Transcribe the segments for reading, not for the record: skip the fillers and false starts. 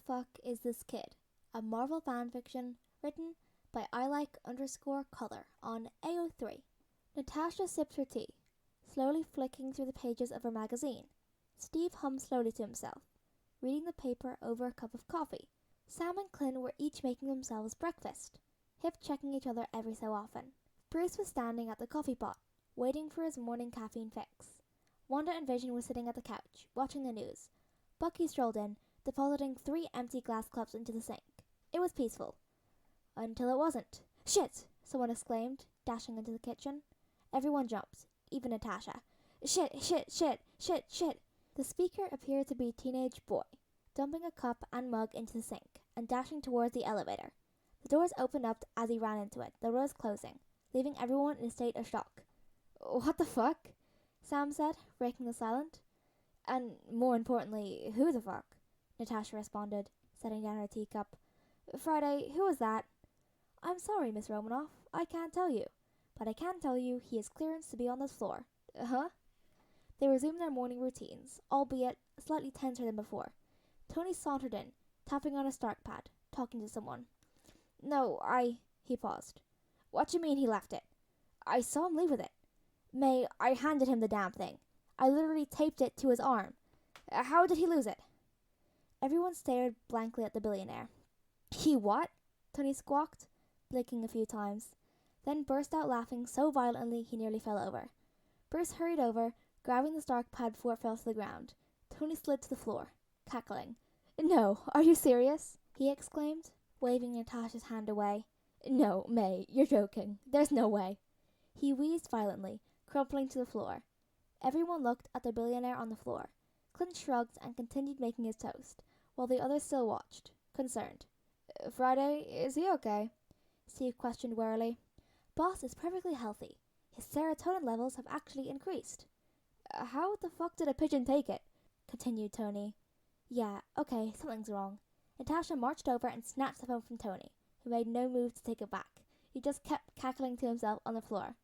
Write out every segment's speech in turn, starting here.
fuck is this kid? A Marvel fanfiction written by ILike_color on AO3. Natasha sips her tea, slowly flicking through the pages of her magazine. Steve hummed slowly to himself, reading the paper over a cup of coffee. Sam and Clint were each making themselves breakfast, hip-checking each other every so often. Bruce was standing at the coffee pot, waiting for his morning caffeine fix. Wanda and Vision were sitting at the couch, watching the news. Bucky strolled in, depositing 3 empty glass cups into the sink. It was peaceful. Until it wasn't. "Shit!" someone exclaimed, dashing into the kitchen. Everyone jumped, even Natasha. "Shit, shit, shit, shit, shit!" The speaker appeared to be a teenage boy, dumping a cup and mug into the sink and dashing towards the elevator. The doors opened up as he ran into it, the doors closing, leaving everyone in a state of shock. "What the fuck?" Sam said, breaking the silence. "And more importantly, who the fuck?" Natasha responded, setting down her teacup. "Friday, who was that?" "I'm sorry, Miss Romanoff, I can't tell you. But I can tell you he has clearance to be on this floor." "Huh?" They resumed their morning routines, albeit slightly tenser than before. Tony sauntered in, tapping on a start pad, talking to someone. "No, He paused. "What you mean he left it?" "I saw him leave with it. May, I handed him the damn thing. I literally taped it to his arm. How did he lose it?" Everyone stared blankly at the billionaire. "He what?" Tony squawked, blinking a few times, then burst out laughing so violently he nearly fell over. Bruce hurried over, grabbing the start pad before it fell to the ground. Tony slid to the floor, cackling. "No, are you serious?" he exclaimed, waving Natasha's hand away. "No, May, you're joking. There's no way." He wheezed violently, crumpling to the floor. Everyone looked at the billionaire on the floor. Clint shrugged and continued making his toast, while the others still watched, concerned. "Friday, is he okay?" Steve questioned warily. "Boss is perfectly healthy. His serotonin levels have actually increased." "How the fuck did a pigeon take it?" continued Tony. "Yeah, okay, something's wrong." Natasha marched over and snatched the phone from Tony, who made no move to take it back. He just kept cackling to himself on the floor.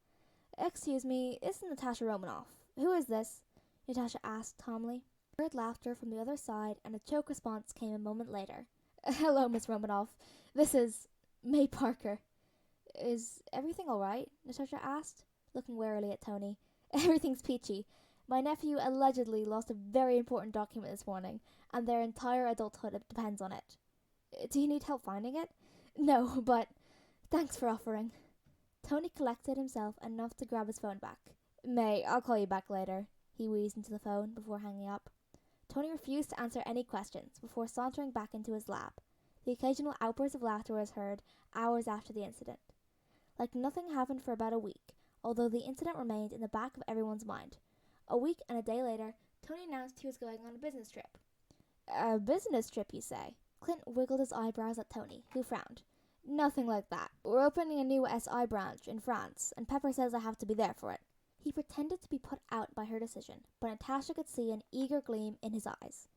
"Excuse me, this is Natasha Romanoff. Who is this?" Natasha asked calmly. Heard laughter from the other side, and a choked response came a moment later. "Hello, Miss Romanoff. This is May Parker." "Is everything all right?" Natasha asked, looking warily at Tony. "Everything's peachy. My nephew allegedly lost a very important document this morning, and their entire adulthood depends on it." "Do you need help finding it?" "No, but thanks for offering." Tony collected himself enough to grab his phone back. "May, I'll call you back later," he wheezed into the phone before hanging up. Tony refused to answer any questions before sauntering back into his lab. The occasional outburst of laughter was heard hours after the incident. Like nothing happened for about a week, although the incident remained in the back of everyone's mind. A week and a day later, Tony announced he was going on a business trip. "A business trip, you say?" Clint wiggled his eyebrows at Tony, who frowned. "Nothing like that. We're opening a new SI branch in France, and Pepper says I have to be there for it." He pretended to be put out by her decision, but Natasha could see an eager gleam in his eyes.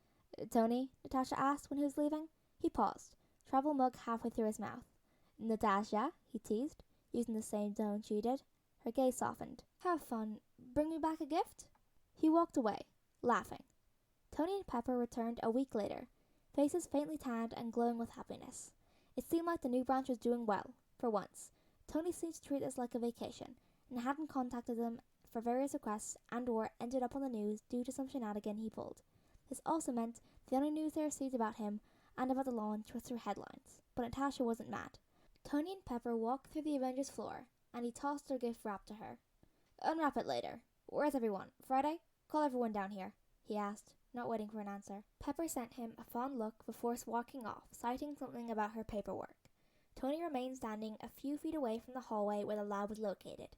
"Tony?" Natasha asked when he was leaving. He paused, travel mug halfway through his mouth. "Natasha?" he teased, using the same tone she did. Her gaze softened. "Have fun. Bring me back a gift?" He walked away, laughing. Tony and Pepper returned a week later, faces faintly tanned and glowing with happiness. It seemed like the new branch was doing well, for once. Tony seemed to treat this like a vacation, and hadn't contacted them for various requests and/or ended up on the news due to some shenanigan he pulled. This also meant the only news they received about him and about the launch was through headlines, but Natasha wasn't mad. Tony and Pepper walked through the Avengers floor, and he tossed their gift wrap to her. "Unwrap it later. Where's everyone? Friday? Call everyone down here," he asked, not waiting for an answer. Pepper sent him a fond look before walking off, citing something about her paperwork. Tony remained standing a few feet away from the hallway where the lab was located.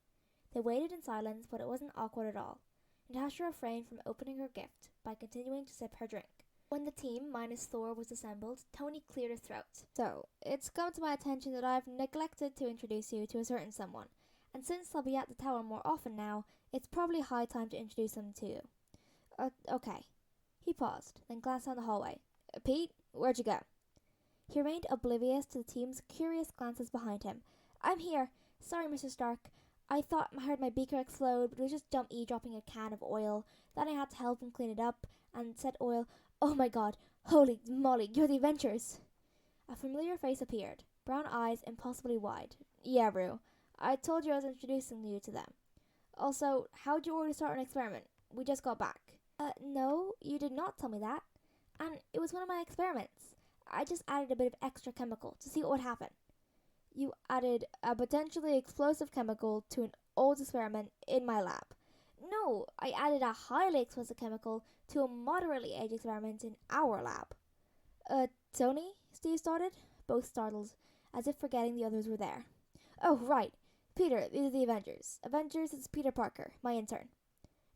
They waited in silence, but it wasn't awkward at all. Natasha refrained from opening her gift by continuing to sip her drink. When the team, minus Thor, was assembled, Tony cleared his throat. "So, it's come to my attention that I've neglected to introduce you to a certain someone, and since I'll be at the tower more often now, it's probably high time to introduce them to you." Okay." He paused, then glanced down the hallway. "Pete, where'd you go?" He remained oblivious to the team's curious glances behind him. "I'm here. Sorry, Mr. Stark. I thought I heard my beaker explode, but it was just Dumpy dropping a can of oil. Then I had to help him clean it up, and said oil. Oh my god, Holy moly, you're the Avengers! A familiar face appeared, brown eyes impossibly wide. Yeah, Rue. I told you I was introducing you to them. Also, how'd you already start an experiment? We just got back. No, you did not tell me that. And it was one of my experiments. I just added a bit of extra chemical to see what would happen. You added a potentially explosive chemical to an old experiment in my lab. No, I added a highly explosive chemical to a moderately aged experiment in our lab. Tony? Steve started, both startled, as if forgetting the others were there. Oh, right. Peter, these are the Avengers. Avengers is Peter Parker, my intern.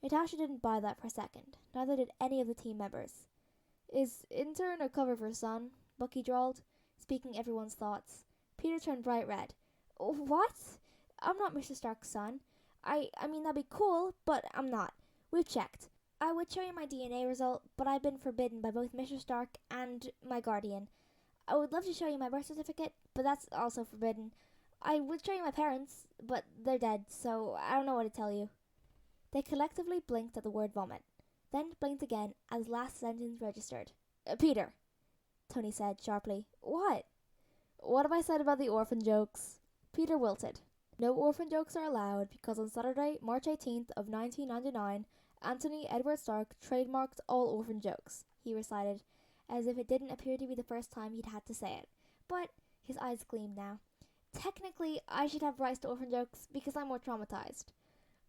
Natasha didn't buy that for a second. Neither did any of the team members. Is intern a cover for son? Bucky drawled, speaking everyone's thoughts. Peter turned bright red. What? I'm not Mr. Stark's son. I mean, that'd be cool, but I'm not. We've checked. I would show you my DNA result, but I've been forbidden by both Mr. Stark and my guardian. I would love to show you my birth certificate, but that's also forbidden. I would show you my parents, but they're dead, so I don't know what to tell you. They collectively blinked at the word vomit, then blinked again as the last sentence registered. Peter, Tony said sharply. What? What have I said about the orphan jokes? Peter wilted. No orphan jokes are allowed because on Saturday, March 18th of 1999, Anthony Edward Stark trademarked all orphan jokes, he recited, as if it didn't appear to be the first time he'd had to say it. But his eyes gleamed now. Technically, I should have rights to orphan jokes because I'm more traumatized.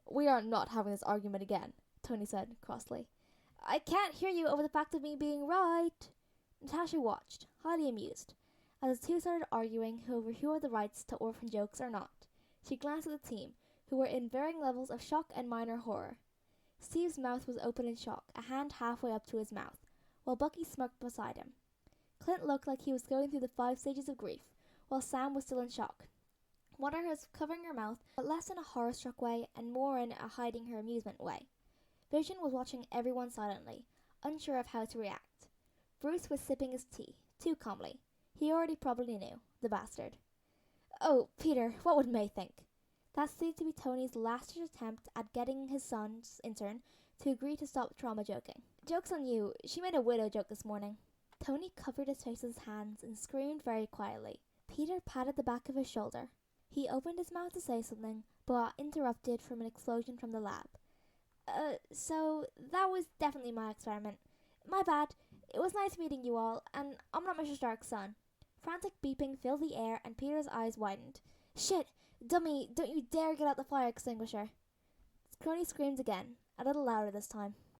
We are not having this argument again, Tony said crossly. I can't hear you over the fact of me being right. Natasha watched, highly amused, as the two started arguing over who had the rights to orphan jokes or not. She glanced at the team, who were in varying levels of shock and minor horror. Steve's mouth was open in shock, a hand halfway up to his mouth, while Bucky smirked beside him. Clint looked like he was going through the 5 stages of grief, while Sam was still in shock. Wonder was covering her mouth, but less in a horror-struck way and more in a hiding her amusement way. Vision was watching everyone silently, unsure of how to react. Bruce was sipping his tea, too calmly. He already probably knew, the bastard. Oh, Peter, what would May think? That seemed to be Tony's last attempt at getting his son's intern to agree to stop trauma joking. Joke's on you, she made a widow joke this morning. Tony covered his face with his hands and screamed very quietly. Peter patted the back of his shoulder. He opened his mouth to say something, but interrupted from an explosion from the lab. So that was definitely my experiment. My bad. It was nice meeting you all, and I'm not Mr. Stark's son. Frantic beeping filled the air, and Peter's eyes widened. Shit! Dummy, don't you dare get out the fire extinguisher. Crony screamed again, a little louder this time.